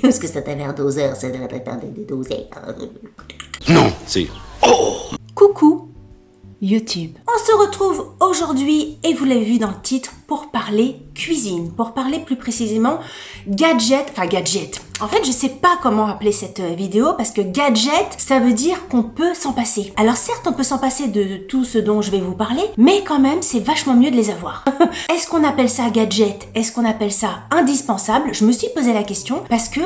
Parce que c'est un verre doseur, ça devrait être un dosé. Non, c'est... Coucou YouTube. On se retrouve aujourd'hui, et vous l'avez vu dans le titre, pour parler cuisine, pour parler plus précisément gadget. En fait, je sais pas comment appeler cette vidéo parce que gadget, ça veut dire qu'on peut s'en passer. Alors certes, on peut s'en passer de tout ce dont je vais vous parler, mais quand même, c'est vachement mieux de les avoir. Est-ce qu'on appelle ça gadget? Est-ce qu'on appelle ça indispensable? Je me suis posé la question parce que,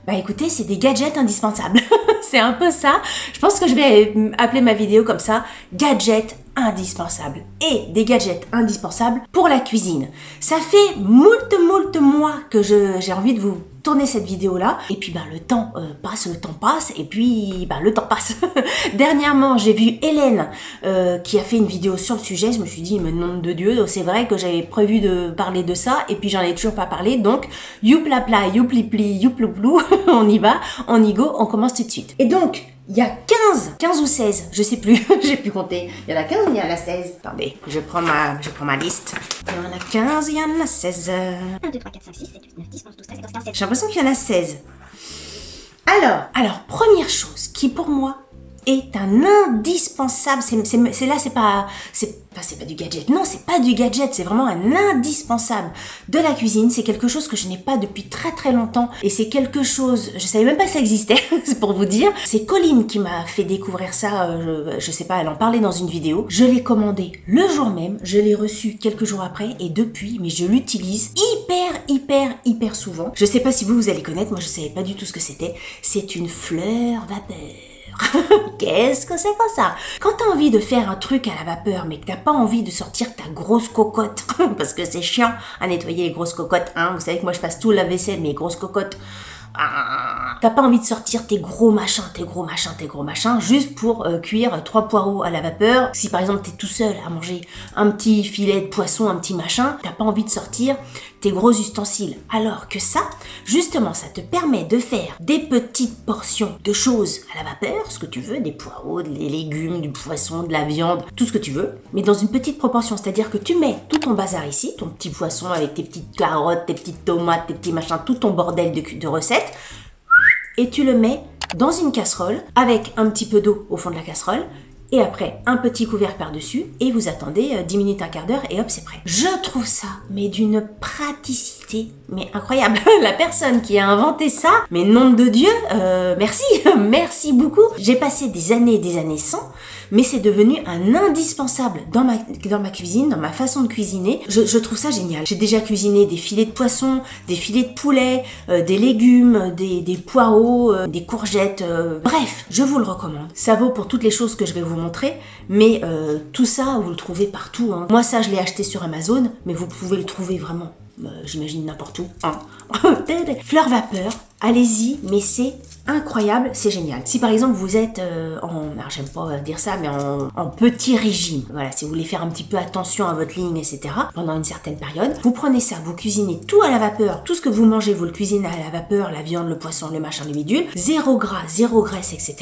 bah écoutez, c'est des gadgets indispensables. C'est un peu ça. Je pense que je vais appeler ma vidéo comme ça, gadget indispensable, et des gadgets indispensables pour la cuisine. Ça fait moult mois que j'ai envie de vous tourner cette vidéo là, et puis le temps passe, et puis le temps passe. Dernièrement, j'ai vu Hélène qui a fait une vidéo sur le sujet. Je me suis dit, mais nom de Dieu, c'est vrai que j'avais prévu de parler de ça, et puis j'en ai toujours pas parlé, donc youplapla, youplipli, youplouplou, on y va, on y go, on commence tout de suite. Et donc, il y a 15 ou 16, je sais plus, j'ai pu compter. Il y en a 15 ou il y en a 16? Attendez, je prends ma liste. Il y en a 15, il y en a 16. 1, 2, 3, 4, 5, 6, 7, 8, 9, 10, 11, 12, 13, 14, 15, 16. J'ai l'impression qu'il y en a 16. Alors, première chose qui pour moi est un indispensable, c'est pas du gadget, non, c'est pas du gadget, c'est vraiment un indispensable de la cuisine. C'est quelque chose que je n'ai pas depuis très longtemps, et c'est quelque chose, je savais même pas que ça existait, c'est pour vous dire. C'est Colline qui m'a fait découvrir ça, je sais pas, elle en parlait dans une vidéo. Je l'ai commandé le jour même, je l'ai reçu quelques jours après, et depuis, mais je l'utilise hyper souvent. Je sais pas si vous allez connaître, moi je savais pas du tout ce que c'était. C'est une fleur vapeur. Qu'est-ce que c'est que ça? Quand t'as envie de faire un truc à la vapeur, mais que t'as pas envie de sortir ta grosse cocotte, parce que c'est chiant à nettoyer les grosses cocottes, hein. Vous savez que moi je passe tout la vaisselle, mes grosses cocottes. T'as pas envie de sortir tes gros machins, juste pour cuire 3 poireaux à la vapeur. Si par exemple t'es tout seul à manger un petit filet de poisson, un petit machin, t'as pas envie de sortir tes gros ustensiles. Alors que ça, justement, ça te permet de faire des petites portions de choses à la vapeur, ce que tu veux, des poireaux, des légumes, du poisson, de la viande, tout ce que tu veux, mais dans une petite proportion. C'est-à-dire que tu mets tout ton bazar ici, ton petit poisson avec tes petites carottes, tes petites tomates, tes petits machins, tout ton bordel de recettes, et tu le mets dans une casserole avec un petit peu d'eau au fond de la casserole, et après un petit couvercle par-dessus, et vous attendez 10 minutes, un quart d'heure, et hop, c'est prêt. Je trouve ça, mais d'une praticité, mais incroyable. La personne qui a inventé ça, mais nom de Dieu, merci, merci beaucoup. J'ai passé des années sans, mais c'est devenu un indispensable dans ma cuisine, dans ma façon de cuisiner. Je trouve ça génial. J'ai déjà cuisiné des filets de poisson, des filets de poulet, des légumes, des poireaux, des courgettes, bref, je vous le recommande. Ça vaut pour toutes les choses que je vais vous montrer, mais tout ça, vous le trouvez partout, hein. Moi, ça, je l'ai acheté sur Amazon, mais vous pouvez le trouver vraiment, j'imagine, n'importe où, hein. Fleur vapeur, allez-y, mais c'est incroyable, c'est génial. Si par exemple vous êtes alors j'aime pas dire ça, mais en petit régime, voilà, si vous voulez faire un petit peu attention à votre ligne, etc., pendant une certaine période, vous prenez ça, vous cuisinez tout à la vapeur, tout ce que vous mangez, vous le cuisinez à la vapeur, la viande, le poisson, le machin, les bidules, 0 gras, 0 graisse, etc.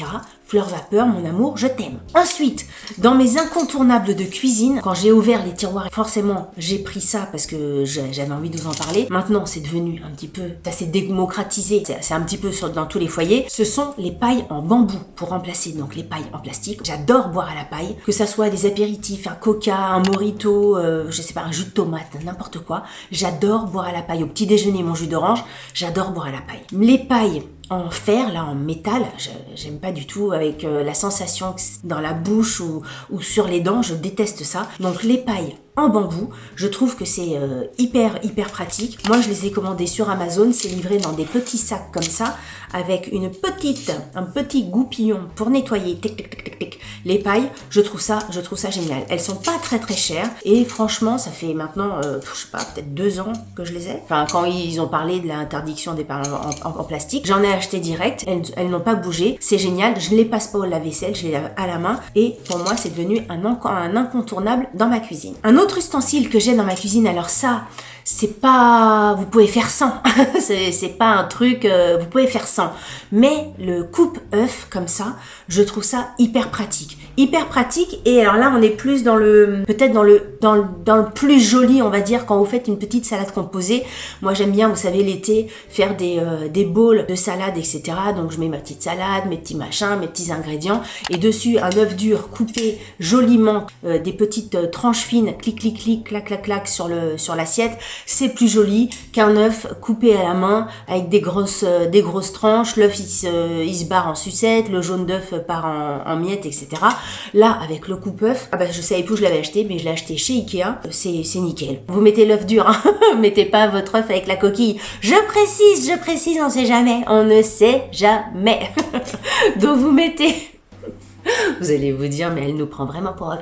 Fleur vapeur, mon amour, je t'aime. Ensuite, dans mes incontournables de cuisine, quand j'ai ouvert les tiroirs, forcément, j'ai pris ça parce que j'avais envie de vous en parler. Maintenant, c'est devenu un petit peu, ça s'est démocratisé, c'est un petit peu dans tous les foyers. Ce sont les pailles en bambou pour remplacer donc les pailles en plastique. J'adore boire à la paille, que ça soit des apéritifs, un coca, un mojito, je sais pas, un jus de tomate, n'importe quoi. J'adore boire à la paille. Au petit déjeuner, mon jus d'orange, j'adore boire à la paille. Les pailles en fer, là, en métal, j'aime pas du tout, avec la sensation dans la bouche ou sur les dents, je déteste ça. Donc les pailles en bambou, je trouve que c'est hyper pratique. Moi, je les ai commandées sur Amazon, c'est livré dans des petits sacs comme ça, avec un petit goupillon pour nettoyer, les pailles. Je trouve ça génial. Elles sont pas très chères, et franchement, ça fait maintenant, je sais pas, peut-être 2 ans que je les ai. Enfin, quand ils ont parlé de l'interdiction des pailles en plastique, j'en ai acheté direct, elles n'ont pas bougé, c'est génial. Je les passe pas au lave-vaisselle, je les lave à la main, et pour moi, c'est devenu un incontournable dans ma cuisine. Un autre ustensile que j'ai dans ma cuisine, alors ça, c'est pas, vous pouvez faire sans, c'est pas un truc, vous pouvez faire sans. Mais le coupe-œuf comme ça, je trouve ça hyper pratique. Hyper pratique, et alors là on est plus dans le, peut-être dans le plus joli, on va dire, quand vous faites une petite salade composée. Moi j'aime bien, vous savez, l'été, faire des bowls de salade, etc. Donc je mets ma petite salade, mes petits machins, mes petits ingrédients, et dessus un œuf dur coupé joliment, des petites tranches fines, clic clic clic, clac clac clac sur l'assiette. C'est plus joli qu'un œuf coupé à la main avec des grosses tranches. L'œuf il se barre en sucette, le jaune d'œuf part en miettes, etc. Là, avec le coupe-œuf, ah bah, je savais plus où je l'avais acheté, mais je l'ai acheté chez Ikea, c'est nickel. Vous mettez l'œuf dur, hein. Mettez pas votre œuf avec la coquille. Je précise, on sait jamais, on ne sait jamais. Donc vous mettez... Vous allez vous dire, mais elle nous prend vraiment pour...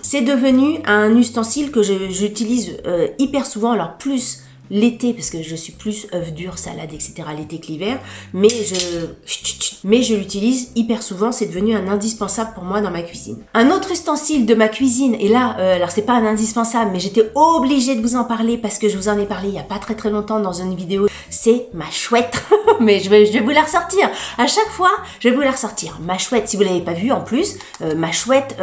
C'est devenu un ustensile que j'utilise hyper souvent, alors plus l'été, parce que je suis plus œuf dur, salade, etc. l'été que l'hiver, mais je l'utilise hyper souvent, c'est devenu un indispensable pour moi dans ma cuisine. Un autre ustensile de ma cuisine, et là, alors c'est pas un indispensable, mais j'étais obligée de vous en parler parce que je vous en ai parlé il y a pas très longtemps dans une vidéo, c'est ma chouette. Mais je vais vous la ressortir. À chaque fois, je vais vous la ressortir. Ma chouette, si vous l'avez pas vue en plus, ma chouette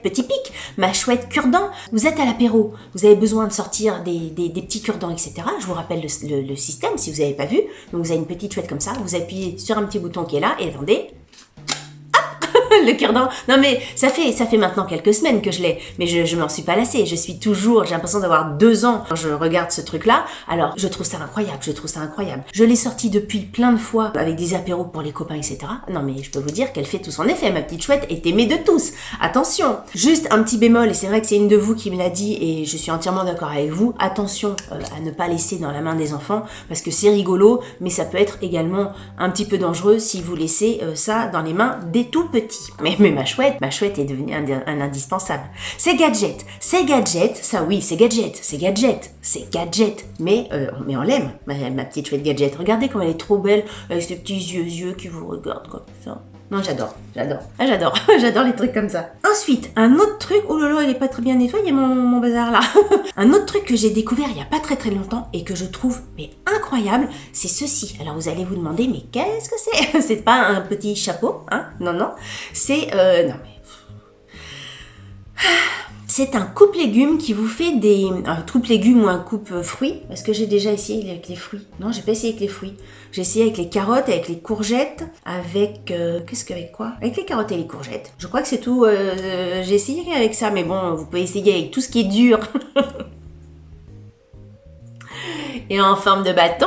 petit pic, ma chouette cure-dent. Vous êtes à l'apéro, vous avez besoin de sortir des petits cure-dents, etc. Je vous rappelle le système si vous n'avez pas vu. Donc vous avez une petite chouette comme ça, vous appuyez sur un petit bouton qui est là et attendez. Le cure-dent. Non mais ça fait maintenant quelques semaines que je l'ai, mais je m'en suis pas lassée. Je suis toujours, j'ai l'impression d'avoir 2 ans quand je regarde ce truc-là. Alors je trouve ça incroyable, Je l'ai sorti depuis plein de fois avec des apéros pour les copains, etc. Non mais je peux vous dire qu'elle fait tout son effet. Ma petite chouette est aimée de tous. Attention, juste un petit bémol, et c'est vrai que c'est une de vous qui me l'a dit et je suis entièrement d'accord avec vous. Attention à ne pas laisser dans la main des enfants parce que c'est rigolo, mais ça peut être également un petit peu dangereux si vous laissez ça dans les mains des tout petits. Mais ma chouette est devenue un indispensable. C'est gadget, ça oui, c'est gadget, mais on l'aime, ma petite chouette gadget. Regardez comme elle est trop belle, avec ses petits yeux qui vous regardent comme ça. Non, j'adore. Ah, j'adore les trucs comme ça. Ensuite, un autre truc, oh là là, il est pas très bien nettoyé mon bazar là. Un autre truc que j'ai découvert il y a pas très longtemps et que je trouve mais incroyable, c'est ceci. Alors vous allez vous demander, mais qu'est-ce que c'est? C'est pas un petit chapeau, hein? Non, c'est non mais c'est un coupe-légumes qui vous fait un coupe-légumes ou un coupe-fruits, parce que j'ai déjà essayé avec les fruits. Non, j'ai pas essayé avec les fruits. J'ai essayé avec les carottes, avec les courgettes, avec... avec quoi? Avec les carottes et les courgettes. Je crois que c'est tout. J'ai essayé avec ça, mais bon, vous pouvez essayer avec tout ce qui est dur. Et en forme de bâton.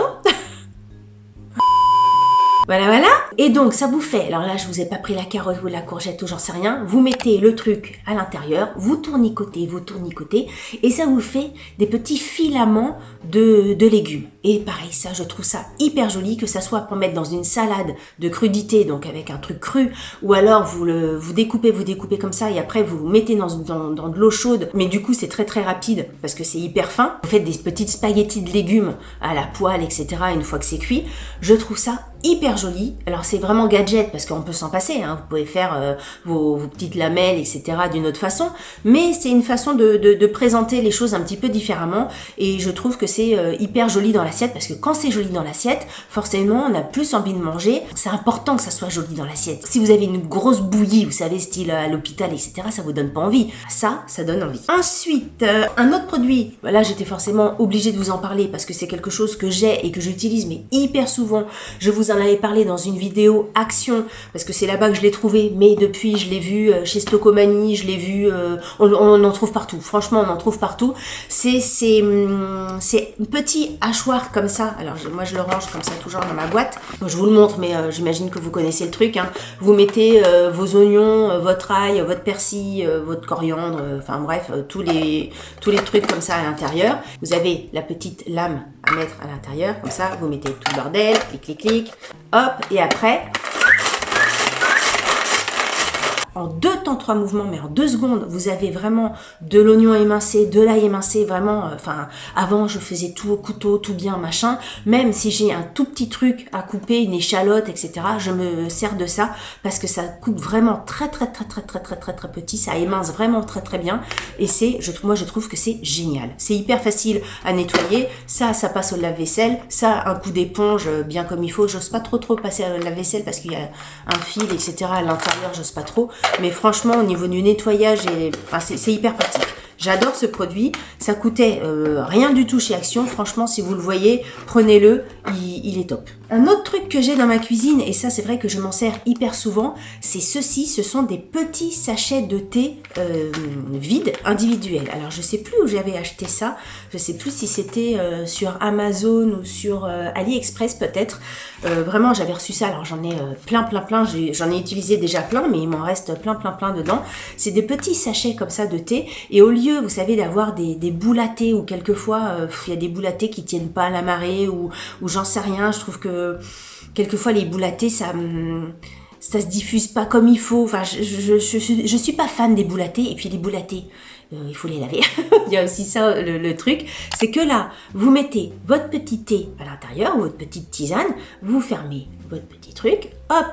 Voilà. Et donc, ça vous fait, alors là, je vous ai pas pris la carotte ou la courgette ou j'en sais rien, vous mettez le truc à l'intérieur, vous tournicotez, et ça vous fait des petits filaments de légumes. Et pareil, ça, je trouve ça hyper joli, que ça soit pour mettre dans une salade de crudité, donc avec un truc cru, ou alors vous découpez comme ça, et après vous mettez dans de l'eau chaude, mais du coup, c'est très rapide, parce que c'est hyper fin. Vous faites des petites spaghettis de légumes à la poêle, etc., une fois que c'est cuit. Je trouve ça hyper joli. Alors c'est vraiment gadget parce qu'on peut s'en passer, hein. Vous pouvez faire vos petites lamelles, etc. d'une autre façon, mais c'est une façon de présenter les choses un petit peu différemment et je trouve que c'est hyper joli dans l'assiette parce que quand c'est joli dans l'assiette, forcément on a plus envie de manger. C'est important que ça soit joli dans l'assiette. Si vous avez une grosse bouillie, vous savez, style à l'hôpital, etc., ça vous donne pas envie. Ça donne envie. Ensuite, un autre produit, là j'étais forcément obligée de vous en parler parce que c'est quelque chose que j'ai et que j'utilise mais hyper souvent. Je vous en avais parlé dans une vidéo Action, parce que c'est là-bas que je l'ai trouvé, mais depuis je l'ai vu chez Stocomanie, je l'ai vu, on en trouve partout, franchement on en trouve partout. C'est un petit hachoir comme ça, alors moi je le range comme ça toujours dans ma boîte, je vous le montre mais j'imagine que vous connaissez le truc, hein. Vous mettez vos oignons, votre ail, votre persil, votre coriandre, enfin bref, tous les trucs comme ça à l'intérieur. Vous avez la petite lame à mettre à l'intérieur, comme ça, vous mettez tout le bordel, clic, hop, et après, en 2 temps 3 mouvements, mais en 2 secondes, vous avez vraiment de l'oignon émincé, de l'ail émincé, vraiment, avant je faisais tout au couteau, tout bien, machin, même si j'ai un tout petit truc à couper, une échalote, etc., je me sers de ça, parce que ça coupe vraiment très petit, ça émince vraiment très bien, et moi je trouve que c'est génial, c'est hyper facile à nettoyer, ça passe au lave-vaisselle, ça un coup d'éponge bien comme il faut, j'ose pas trop passer à la vaisselle parce qu'il y a un fil, etc. à l'intérieur, j'ose pas trop, mais franchement au niveau du nettoyage, c'est hyper pratique. J'adore ce produit, ça coûtait rien du tout chez Action, franchement si vous le voyez, prenez-le, il est top. Un autre truc que j'ai dans ma cuisine, et ça c'est vrai que je m'en sers hyper souvent, c'est ceci, ce sont des petits sachets de thé vides, individuels. Alors je sais plus où j'avais acheté ça, je sais plus si c'était sur Amazon ou sur AliExpress peut-être. Vraiment j'avais reçu ça, alors j'en ai plein, j'en ai utilisé déjà plein, mais il m'en reste plein dedans. C'est des petits sachets comme ça de thé, et au lieu, vous savez, d'avoir des boules à thé, ou quelquefois il y a des boules à thé qui tiennent pas à la marée, ou j'en sais rien, je trouve que quelquefois les boules à thé, ça se diffuse pas comme il faut. Enfin, je suis pas fan des boules à thé, et puis les boules à thé, il faut les laver. Il y a aussi ça, le truc, c'est que là, vous mettez votre petit thé à l'intérieur, votre petite tisane, vous fermez votre petit truc, hop,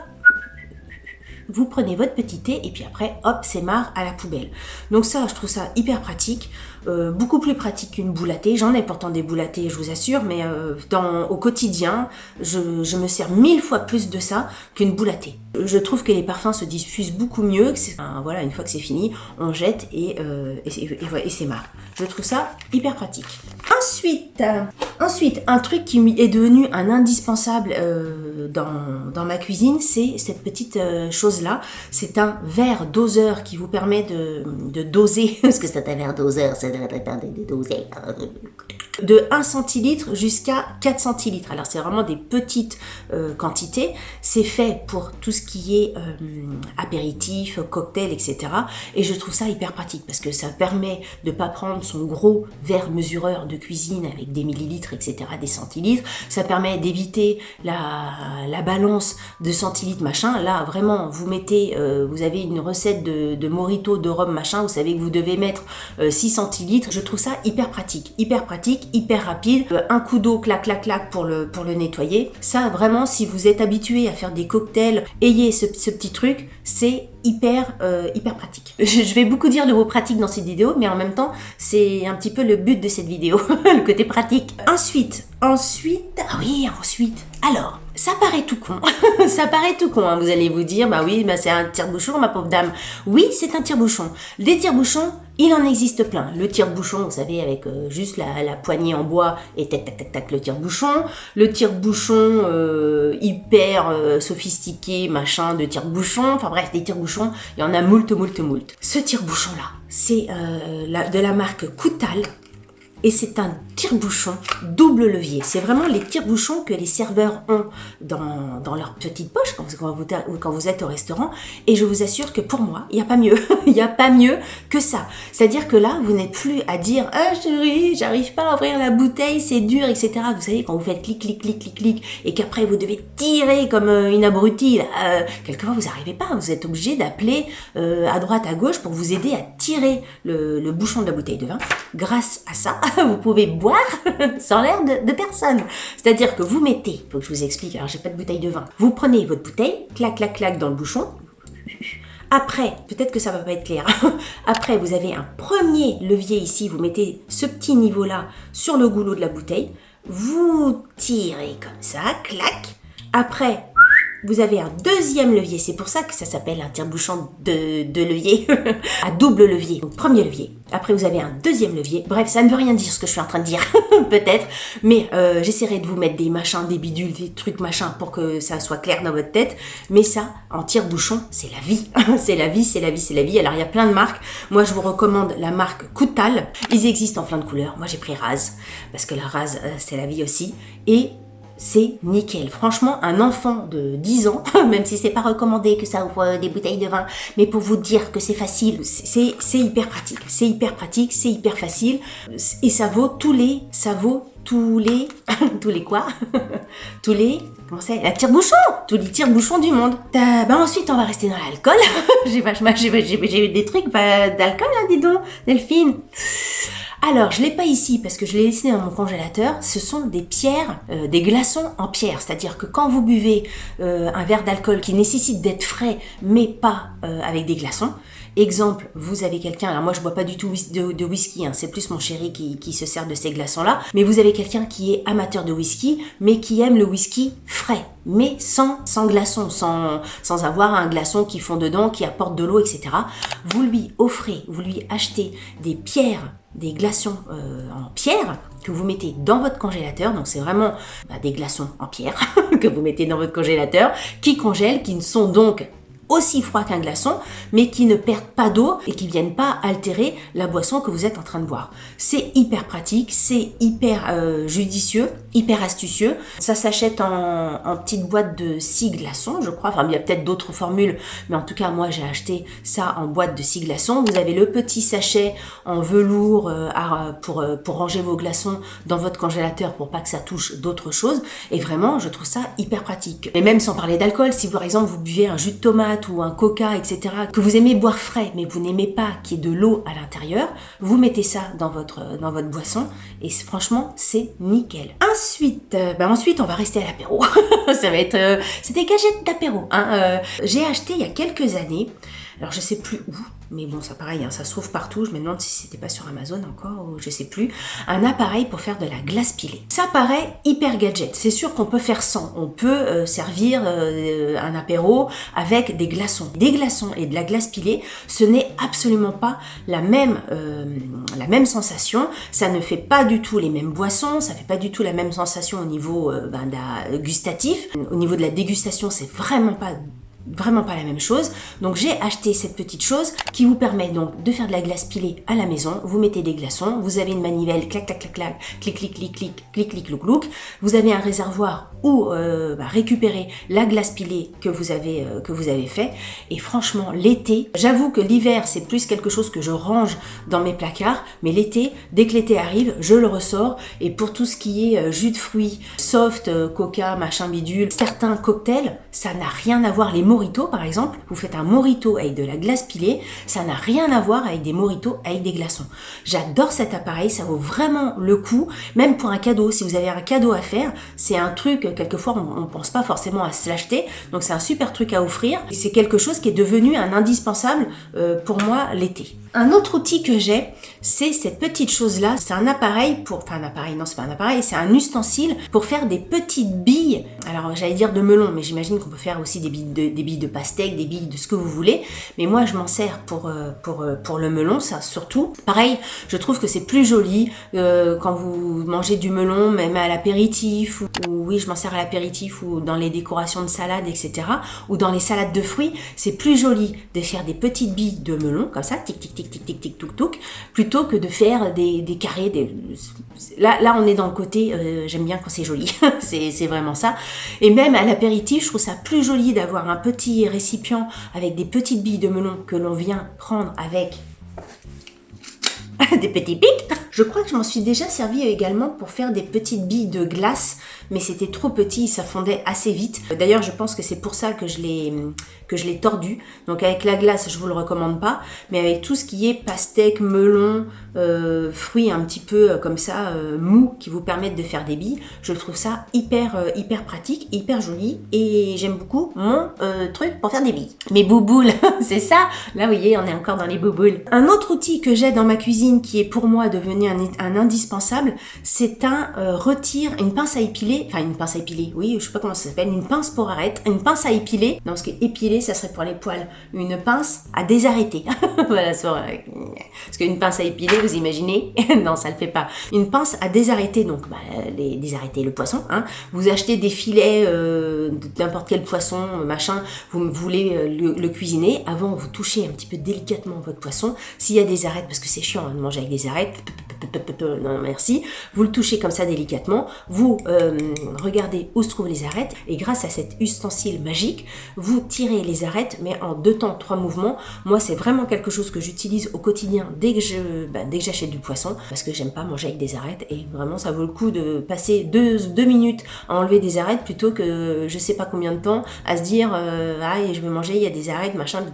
vous prenez votre petit thé et puis après, hop, c'est marre à la poubelle. Donc ça, je trouve ça hyper pratique, beaucoup plus pratique qu'une boule à thé. J'en ai pourtant des boules à thé, je vous assure, mais au quotidien, je me sers 1000 fois plus de ça qu'une boule à thé. Je trouve que les parfums se diffusent beaucoup mieux. Voilà, une fois que c'est fini, on jette et c'est marre. Je trouve ça hyper pratique. Ensuite, un truc qui est devenu un indispensable dans ma cuisine, c'est cette petite chose-là. C'est un verre doseur qui vous permet de doser. Parce que c'est un verre doseur, ça doit être des dosés. De 1 centilitre jusqu'à 4 centilitres. Alors c'est vraiment des petites quantités. C'est fait pour tout ce qui est apéritif, cocktail, etc. Et je trouve ça hyper pratique parce que ça permet de ne pas prendre son gros verre mesureur de cuisine avec des millilitres, etc., des centilitres. Ça permet d'éviter la balance de centilitres, machin. Là, vraiment, vous mettez, vous avez une recette de mojito, de rhum, machin. Vous savez que vous devez mettre 6 centilitres. Je trouve ça hyper pratique, hyper rapide, un coup d'eau, clac pour le nettoyer. Ça vraiment, si vous êtes habitué à faire des cocktails, ayez ce petit truc, c'est hyper pratique. Je vais beaucoup dire le mot pratique dans cette vidéo, mais en même temps c'est un petit peu le but de cette vidéo, le côté pratique. Ensuite, alors ça paraît tout con, hein. Vous allez vous dire, bah oui, bah c'est un tire-bouchon, ma pauvre dame. Oui, c'est un tire-bouchon. Des tire-bouchons, il en existe plein. Le tire-bouchon, vous savez, avec juste la poignée en bois et tac, le tire-bouchon. Le tire-bouchon hyper sophistiqué, machin, de tire-bouchon. Enfin bref, des tire-bouchons, il y en a moult. Ce tire-bouchon-là, c'est de la marque Koutal. Et c'est un tire-bouchon double levier. C'est vraiment les tire-bouchons que les serveurs ont dans leur petite poche quand vous êtes au restaurant. Et je vous assure que pour moi, il n'y a pas mieux. Il n'y a pas mieux que ça. C'est-à-dire que là, vous n'êtes plus à dire « Ah chérie, j'arrive pas à ouvrir la bouteille, c'est dur, etc. » Vous savez, quand vous faites clic, et qu'après vous devez tirer comme une abrutie, là, quelquefois vous n'arrivez pas. Vous êtes obligé d'appeler à droite, à gauche pour vous aider à tirer le bouchon de la bouteille de vin. Grâce à ça, vous pouvez boire sans l'air de personne. C'est-à-dire que vous mettez, il faut que je vous explique, alors j'ai pas de bouteille de vin, vous prenez votre bouteille, clac dans le bouchon. Après, peut-être que ça va pas être clair, après vous avez un premier levier ici, vous mettez ce petit niveau-là sur le goulot de la bouteille, vous tirez comme ça, clac. Après, vous avez un deuxième levier, c'est pour ça que ça s'appelle un tire-bouchon de levier, à double levier, donc premier levier. Après vous avez un deuxième levier, bref ça ne veut rien dire ce que je suis en train de dire, peut-être, mais j'essaierai de vous mettre des machins, des bidules, des trucs machins pour que ça soit clair dans votre tête, mais ça, en tire-bouchon, c'est la vie, c'est la vie, alors il y a plein de marques, moi je vous recommande la marque Koutal, ils existent en plein de couleurs, moi j'ai pris Raz, parce que la Raz c'est la vie aussi, et c'est nickel. Franchement, un enfant de 10 ans, même si c'est pas recommandé que ça ouvre des bouteilles de vin, mais pour vous dire que c'est facile, c'est hyper pratique. C'est hyper facile. Et ça vaut tous les quoi tous les comment c'est, la tire-bouchon, tous les tire-bouchons du monde. Ensuite, on va rester dans l'alcool. j'ai des trucs d'alcool, hein, dis donc, Delphine. Alors, je l'ai pas ici parce que je l'ai laissé dans mon congélateur. Ce sont des pierres, des glaçons en pierre. C'est-à-dire que quand vous buvez un verre d'alcool qui nécessite d'être frais, mais pas avec des glaçons. Exemple, vous avez quelqu'un, alors moi je bois pas du tout de whisky, hein, c'est plus mon chéri qui se sert de ces glaçons-là, mais vous avez quelqu'un qui est amateur de whisky, mais qui aime le whisky frais, mais sans glaçons, sans avoir un glaçon qui fond dedans, qui apporte de l'eau, etc. Vous lui offrez, vous lui achetez des pierres, des glaçons en pierre que vous mettez dans votre congélateur, donc c'est vraiment des glaçons en pierre que vous mettez dans votre congélateur, qui congèlent, qui ne sont donc aussi froid qu'un glaçon, mais qui ne perdent pas d'eau et qui viennent pas altérer la boisson que vous êtes en train de boire. C'est hyper pratique, c'est hyper judicieux, hyper astucieux. Ça s'achète en petite boîte de 6 glaçons, je crois. Enfin, il y a peut-être d'autres formules, mais en tout cas, moi, j'ai acheté ça en boîte de 6 glaçons. Vous avez le petit sachet en velours pour ranger vos glaçons dans votre congélateur pour pas que ça touche d'autres choses. Et vraiment, je trouve ça hyper pratique. Et même sans parler d'alcool, si par exemple, vous buvez un jus de tomate ou un coca, etc., que vous aimez boire frais, mais vous n'aimez pas qu'il y ait de l'eau à l'intérieur, vous mettez ça dans votre boisson et franchement, c'est nickel. Ensuite, on va rester à l'apéro. Ça va être... c'est des gadgets d'apéro. Hein. J'ai acheté il y a quelques années, alors je sais plus où, mais bon, ça pareil, hein, ça se trouve partout. Je me demande si c'était pas sur Amazon encore, ou je sais plus. Un appareil pour faire de la glace pilée. Ça paraît hyper gadget. C'est sûr qu'on peut faire sans. On peut servir un apéro avec des glaçons. Des glaçons et de la glace pilée, ce n'est absolument pas la même sensation. Ça ne fait pas du tout les mêmes boissons. Ça fait pas du tout la même sensation au niveau gustatif. Au niveau de la dégustation, c'est vraiment pas la même chose. Donc j'ai acheté cette petite chose qui vous permet donc de faire de la glace pilée à la maison. Vous mettez des glaçons, vous avez une manivelle, clac clac clac clac, clic clic clic clic clic clic clouc clouc. Vous avez un réservoir où récupérer la glace pilée que vous avez fait. Et franchement, l'été, j'avoue que l'hiver c'est plus quelque chose que je range dans mes placards, mais l'été, dès que l'été arrive, je le ressors. Et pour tout ce qui est jus de fruits, soft, coca, machin bidule, certains cocktails, ça n'a rien à voir. Les mojitos par exemple, vous faites un mojito avec de la glace pilée, ça n'a rien à voir avec des mojitos avec des glaçons. J'adore cet appareil, ça vaut vraiment le coup, même pour un cadeau. Si vous avez un cadeau à faire, c'est un truc, quelquefois on pense pas forcément à se l'acheter, donc c'est un super truc à offrir. C'est quelque chose qui est devenu un indispensable pour moi l'été. Un autre outil que j'ai, c'est cette petite chose-là. C'est un appareil c'est un ustensile pour faire des petites billes. Alors j'allais dire de melon, mais j'imagine qu'on peut faire aussi des billes de pastèque, des billes de ce que vous voulez. Mais moi je m'en sers pour le melon, ça surtout. Pareil, je trouve que c'est plus joli quand vous mangez du melon, même à l'apéritif, ou oui, je m'en sers à l'apéritif ou dans les décorations de salade, etc. Ou dans les salades de fruits, c'est plus joli de faire des petites billes de melon comme ça, tic tic tic tic tic tic touk touk, plutôt que de faire des carrés. Là on est dans le côté j'aime bien quand c'est joli. c'est vraiment ça. Et même à l'apéritif, je trouve ça plus joli d'avoir un petit récipient avec des petites billes de melon que l'on vient prendre avec des petits pics. Je crois que je m'en suis déjà servi également pour faire des petites billes de glace, mais c'était trop petit, ça fondait assez vite. D'ailleurs, je pense que c'est pour ça que je l'ai tordu. Donc avec la glace, je vous le recommande pas, mais avec tout ce qui est pastèque, melon, fruits un petit peu comme ça, mous, qui vous permettent de faire des billes, je trouve ça hyper pratique, hyper joli, et j'aime beaucoup mon truc pour faire des billes. Mes bouboules, c'est ça. Là, vous voyez, on est encore dans les bouboules. Un autre outil que j'ai dans ma cuisine, qui est pour moi devenu un indispensable, c'est une pince à épiler, oui, je sais pas comment ça s'appelle, une pince pour arête, une pince à épiler, non, parce que épiler, ça serait pour les poils, une pince à désarrêter. Voilà, parce qu'une pince à épiler, vous imaginez, non, ça le fait pas. Une pince à désarrêter, donc désarrêter le poisson, hein. Vous achetez des filets de n'importe quel poisson, machin, vous voulez le cuisiner, avant vous touchez un petit peu délicatement votre poisson, s'il y a des arêtes, parce que c'est chiant de manger avec des arêtes, non merci, vous le touchez comme ça délicatement, vous regardez où se trouvent les arêtes et grâce à cet ustensile magique, vous tirez les arêtes mais en 2 temps, 3 mouvements. Moi c'est vraiment quelque chose que j'utilise au quotidien dès que j'achète du poisson parce que j'aime pas manger avec des arêtes et vraiment ça vaut le coup de passer 2 minutes à enlever des arêtes plutôt que je sais pas combien de temps à se dire ah je vais manger, il y a des arêtes, machin.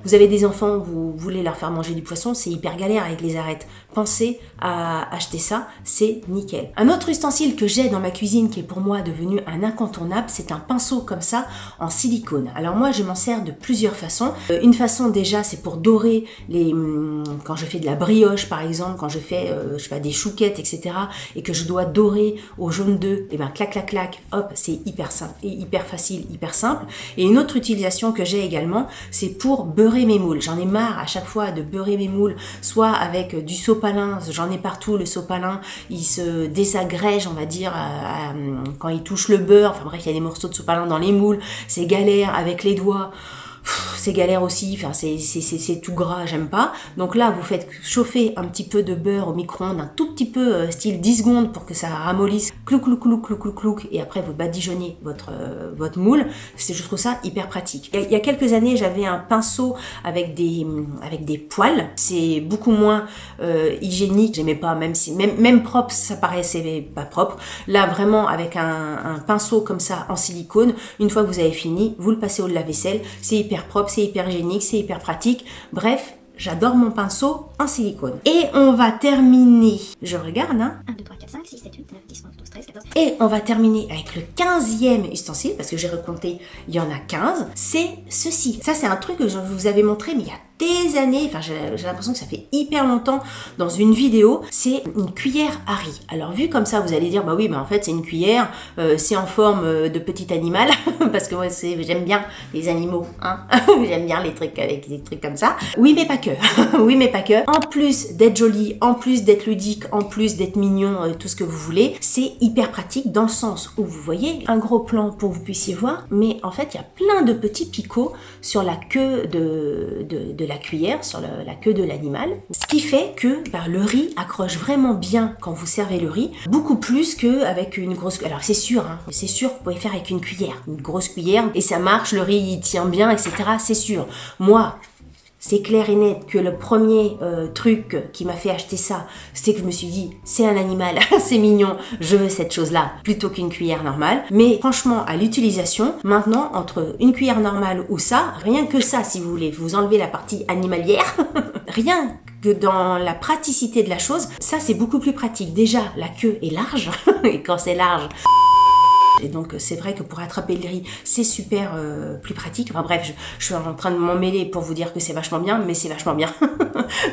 Vous avez des enfants, vous voulez leur faire manger du poisson, c'est hyper galère avec les arêtes. Pensez à acheter ça, c'est nickel. Un autre ustensile que j'ai dans ma cuisine qui est pour moi devenu un incontournable, c'est un pinceau comme ça en silicone. Alors moi je m'en sers de plusieurs façons. Une façon déjà c'est pour dorer quand je fais de la brioche par exemple, quand je fais je sais pas, des chouquettes etc. et que je dois dorer au jaune d'œuf, et ben clac clac clac, hop, c'est hyper simple et hyper facile, hyper simple. Et une autre utilisation que j'ai également, c'est pour beurrer mes moules. J'en ai marre à chaque fois de beurrer mes moules, soit avec du sopalin, j'en ai partout, le sopalin, il se désagrège, on va dire, quand il touche le beurre, enfin bref, il y a des morceaux de sopalin dans les moules, c'est galère avec les doigts. C'est galère aussi, enfin c'est tout gras, j'aime pas. Donc là, vous faites chauffer un petit peu de beurre au micro-ondes, un tout petit peu, style 10 secondes pour que ça ramollisse, clouc, clouc, clouc, clouc, clouc, clouc, et après vous badigeonnez votre moule. Je trouve ça hyper pratique. Il y a quelques années, j'avais un pinceau avec des poils. C'est beaucoup moins hygiénique, j'aimais pas, même propre, ça paraissait pas propre. Là, vraiment, avec un pinceau comme ça en silicone, une fois que vous avez fini, vous le passez au lave-vaisselle, c'est hyper propre, c'est hyper hygiénique, c'est hyper pratique. Bref, j'adore mon pinceau en silicone. Et on va terminer, je regarde, 1, 2, 3, 4, 5, 6, 7, 8, 9, 10, 11, 12, 13, 14. Et on va terminer avec le 15e ustensile, parce que j'ai recompté, il y en a 15. C'est ceci. Ça, c'est un truc que je vous avais montré, mais il y a des années, enfin j'ai l'impression que ça fait hyper longtemps dans une vidéo, c'est une cuillère à riz. Alors vu comme ça, vous allez dire, bah oui, bah en fait c'est une cuillère, c'est en forme de petit animal, parce que moi j'aime bien les animaux, hein, j'aime bien les trucs avec des trucs comme ça. Oui mais pas que, oui mais pas que. En plus d'être joli, en plus d'être ludique, en plus d'être mignon, tout ce que vous voulez, c'est hyper pratique dans le sens où vous voyez un gros plan pour que vous puissiez voir, mais en fait il y a plein de petits picots sur la queue de la cuillère, sur la queue de l'animal, ce qui fait que le riz accroche vraiment bien quand vous servez le riz, beaucoup plus qu'avec une grosse... Alors c'est sûr, hein, c'est sûr que vous pouvez faire avec une cuillère, une grosse cuillère, et ça marche, le riz il tient bien, etc. C'est sûr. Moi, c'est clair et net que le premier truc qui m'a fait acheter ça, c'est que je me suis dit, c'est un animal, c'est mignon, je veux cette chose-là, plutôt qu'une cuillère normale. Mais franchement, à l'utilisation, maintenant, entre une cuillère normale ou ça, rien que ça, si vous voulez, vous enlevez la partie animalière, rien que dans la praticité de la chose, ça c'est beaucoup plus pratique. Déjà, la queue est large, et quand c'est large... Et donc c'est vrai que pour attraper le riz, c'est super plus pratique. Enfin bref, je suis en train de m'en mêler pour vous dire que c'est vachement bien, mais c'est vachement bien.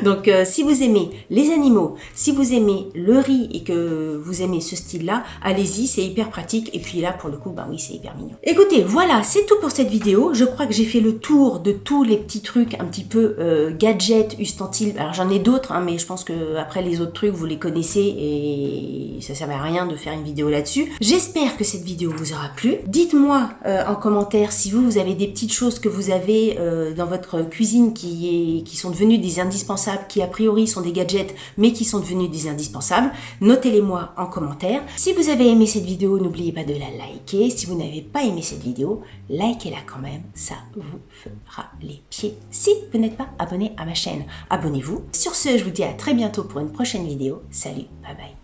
Donc si vous aimez les animaux, si vous aimez le riz et que vous aimez ce style-là, allez-y, c'est hyper pratique. Et puis là, pour le coup, bah oui, c'est hyper mignon. Écoutez, voilà, c'est tout pour cette vidéo. Je crois que j'ai fait le tour de tous les petits trucs un petit peu gadgets, ustensiles. Alors j'en ai d'autres, hein, mais je pense que après les autres trucs, vous les connaissez et ça servait à rien de faire une vidéo là-dessus. J'espère que cette vidéo vous aura plu. Dites-moi en commentaire si vous avez des petites choses que vous avez dans votre cuisine qui sont devenues des indispensables, qui a priori sont des gadgets, mais qui sont devenus des indispensables. Notez-les moi en commentaire. Si vous avez aimé cette vidéo, n'oubliez pas de la liker. Si vous n'avez pas aimé cette vidéo, likez-la quand même, ça vous fera les pieds. Si vous n'êtes pas abonné à ma chaîne, abonnez-vous. Sur ce, je vous dis à très bientôt pour une prochaine vidéo. Salut, bye bye.